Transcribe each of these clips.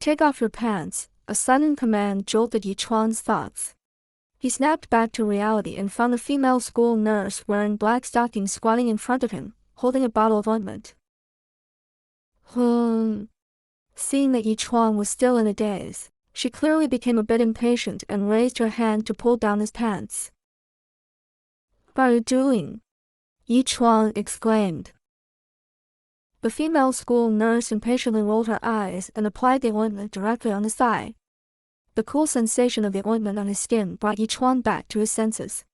"Take off your pants," a sudden command jolted Chuan's thoughts. He snapped back to reality and found a female school nurse wearing black stockings squatting in front of him, holding a bottle of ointment. Seeing that Chuan was still in a daze, she clearly became a bit impatient and raised her hand to pull down his pants. "What are you doing?" Chuan exclaimed. The female school nurse impatiently rolled her eyes and applied the ointment directly on his thigh. The cool sensation of the ointment on his skin brought Chuan back to his senses.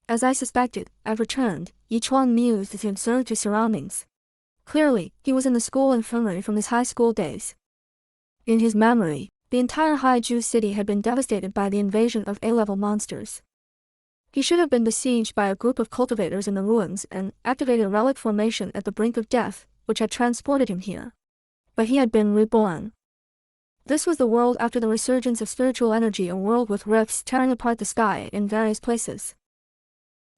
"As I suspected, I've returned," Chuan mused as he observed his surroundings. Clearly, he was in the school infirmary from his high school days. In his memory, the entire Haiju city had been devastated by the invasion of A-level monsters. He should have been besieged by a group of cultivators in the ruins and activated a relic formation at the brink of death, which had transported him here. But he had been reborn. This was the world after the resurgence of spiritual energy, a world with rifts tearing apart the sky in various places.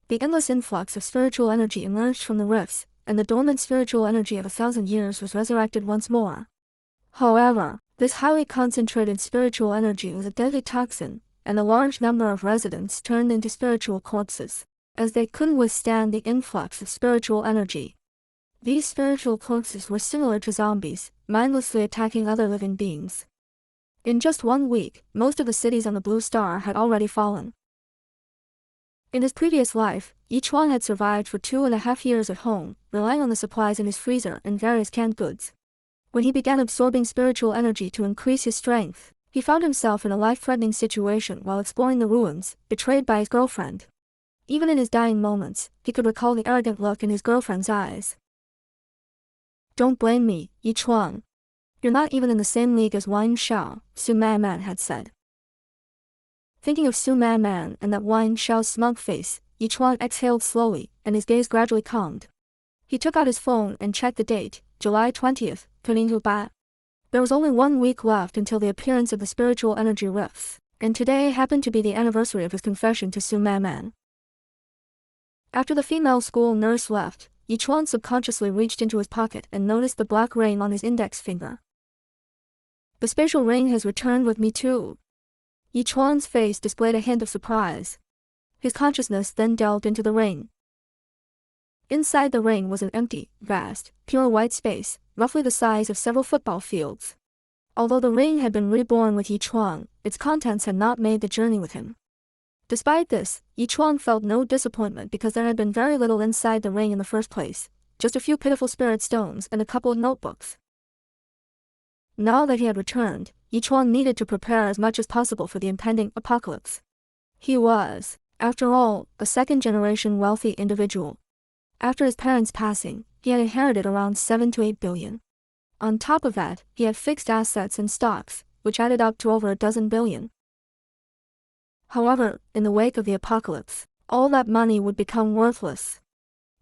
The endless influx of spiritual energy emerged from the rifts, and the dormant spiritual energy of 1,000 years was resurrected once more. However, this highly concentrated spiritual energy was a deadly toxin, and a large number of residents turned into spiritual corpses, as they couldn't withstand the influx of spiritual energy. These spiritual corpses were similar to zombies, mindlessly attacking other living beings. In just 1 week, most of the cities on the Blue Star had already fallen. In his previous life, Chuan had survived for 2.5 years at home, relying on the supplies in his freezer and various canned goods. When he began absorbing spiritual energy to increase his strength, he found himself in a life-threatening situation while exploring the ruins, betrayed by his girlfriend. Even in his dying moments, he could recall the arrogant look in his girlfriend's eyes. "Don't blame me, Chuan. You're not even in the same league as Wang Xiao," Su Man had said. Thinking of Su Man and that Wang Xiao's smug face, Chuan exhaled slowly, and his gaze gradually calmed. He took out his phone and checked the date, July 20th, 2025. There was only 1 week left until the appearance of the spiritual energy rifts, and today happened to be the anniversary of his confession to Su Man. After the female school nurse left, Chuan subconsciously reached into his pocket and noticed the black ring on his index finger. "The spatial ring has returned with me too." Chuan's face displayed a hint of surprise. His consciousness then delved into the ring. Inside the ring was an empty, vast, pure white space, roughly the size of several football fields. Although the ring had been reborn with Chuan, its contents had not made the journey with him. Despite this, Chuan felt no disappointment because there had been very little inside the ring in the first place, just a few pitiful spirit stones and a couple of notebooks. Now that he had returned, Chuan needed to prepare as much as possible for the impending apocalypse. He was, after all, a second-generation wealthy individual. After his parents' passing, he had inherited around 7 to 8 billion. On top of that, he had fixed assets and stocks, which added up to over 12 billion. However, in the wake of the apocalypse, all that money would become worthless.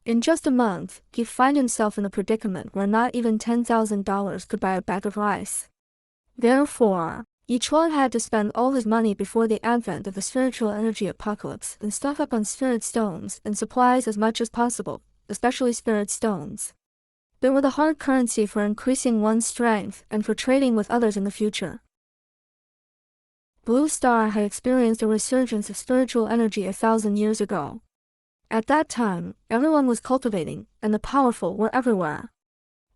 In just a month, he'd find himself in a predicament where not even $10,000 could buy a bag of rice. Therefore, Chuan had to spend all his money before the advent of the spiritual energy apocalypse and stock up on spirit stones and supplies as much as possible, especially spirit stones. They were the hard currency for increasing one's strength and for trading with others in the future. Blue Star had experienced a resurgence of spiritual energy 1,000 years ago. At that time, everyone was cultivating, and the powerful were everywhere.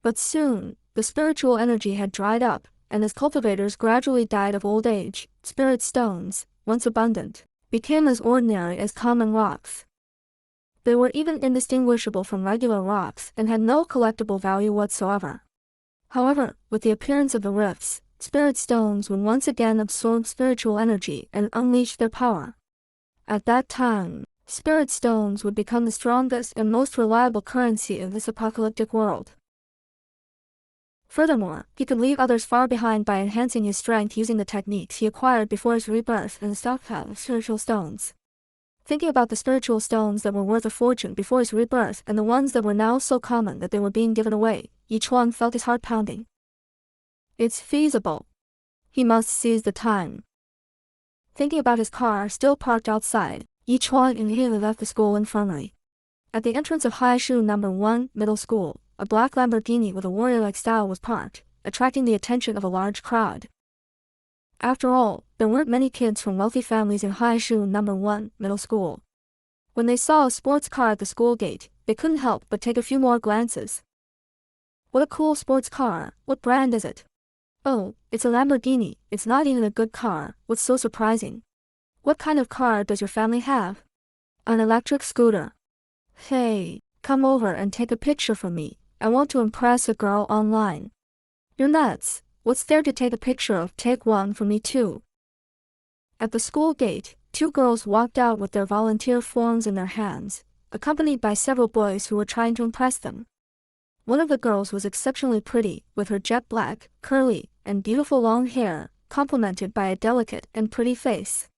But soon, the spiritual energy had dried up, and as cultivators gradually died of old age, spirit stones, once abundant, became as ordinary as common rocks. They were even indistinguishable from regular rocks and had no collectible value whatsoever. However, with the appearance of the rifts, spirit stones would once again absorb spiritual energy and unleash their power. At that time, spirit stones would become the strongest and most reliable currency of this apocalyptic world. Furthermore, he could leave others far behind by enhancing his strength using the techniques he acquired before his rebirth and the stockpile of spiritual stones. Thinking about the spiritual stones that were worth a fortune before his rebirth and the ones that were now so common that they were being given away, Chuan felt his heart pounding. It's feasible. He must seize the time. Thinking about his car still parked outside, Chuan immediately left the school infirmary. At the entrance of Haishu No. 1 Middle School, a black Lamborghini with a warrior-like style was parked, attracting the attention of a large crowd. After all, there weren't many kids from wealthy families in Haishu No. 1 middle school. When they saw a sports car at the school gate, they couldn't help but take a few more glances. What a cool sports car. What brand is it? Oh, it's a Lamborghini. It's not even a good car. What's so surprising? What kind of car does your family have? An electric scooter. Hey, come over and take a picture for me. I want to impress a girl online. You're nuts. What's there to take a picture of? Take one for me too. At the school gate, two girls walked out with their volunteer forms in their hands, accompanied by several boys who were trying to impress them. One of the girls was exceptionally pretty, with her jet black, curly, and beautiful long hair, complemented by a delicate and pretty face.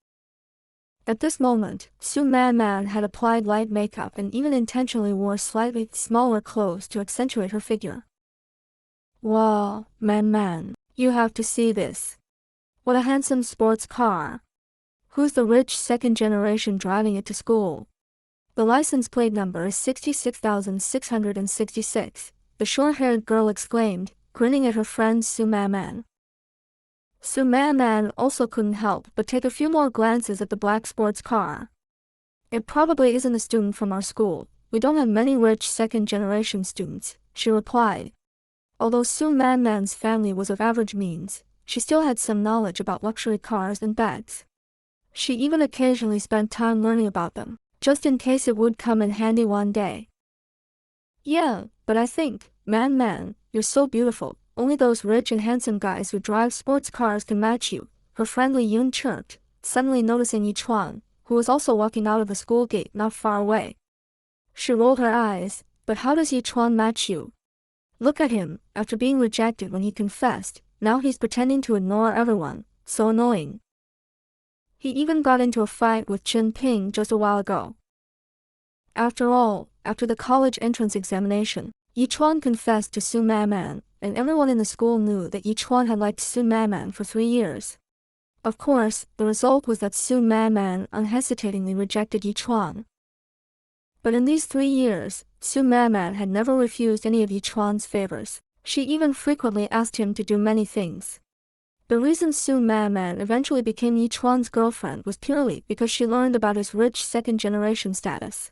At this moment, Su Man had applied light makeup and even intentionally wore slightly smaller clothes to accentuate her figure. Wow, Man, you have to see this. What a handsome sports car. Who's the rich second generation driving it to school? The license plate number is 66,666, the short-haired girl exclaimed, grinning at her friend Su Man. Su Man also couldn't help but take a few more glances at the black sports car. It probably isn't a student from our school. We don't have many rich second-generation students, she replied. Although Su Man's family was of average means, she still had some knowledge about luxury cars and bags. She even occasionally spent time learning about them, just in case it would come in handy one day. Yeah, but I think, Man, you're so beautiful. Only those rich and handsome guys who drive sports cars can match you, her friendly Yun chirped, suddenly noticing Chuan, who was also walking out of the school gate not far away. She rolled her eyes, but how does Chuan match you? Look at him, after being rejected when he confessed, now he's pretending to ignore everyone, so annoying. He even got into a fight with Chin Ping just a while ago. After all, after the college entrance examination, Chuan confessed to Su Man, and everyone in the school knew that Chuan had liked Su Man for 3 years. Of course, the result was that Su Man unhesitatingly rejected Chuan. But in these 3 years, Su Man had never refused any of Chuan's favors. She even frequently asked him to do many things. The reason Su Man eventually became Chuan's girlfriend was purely because she learned about his rich second-generation status.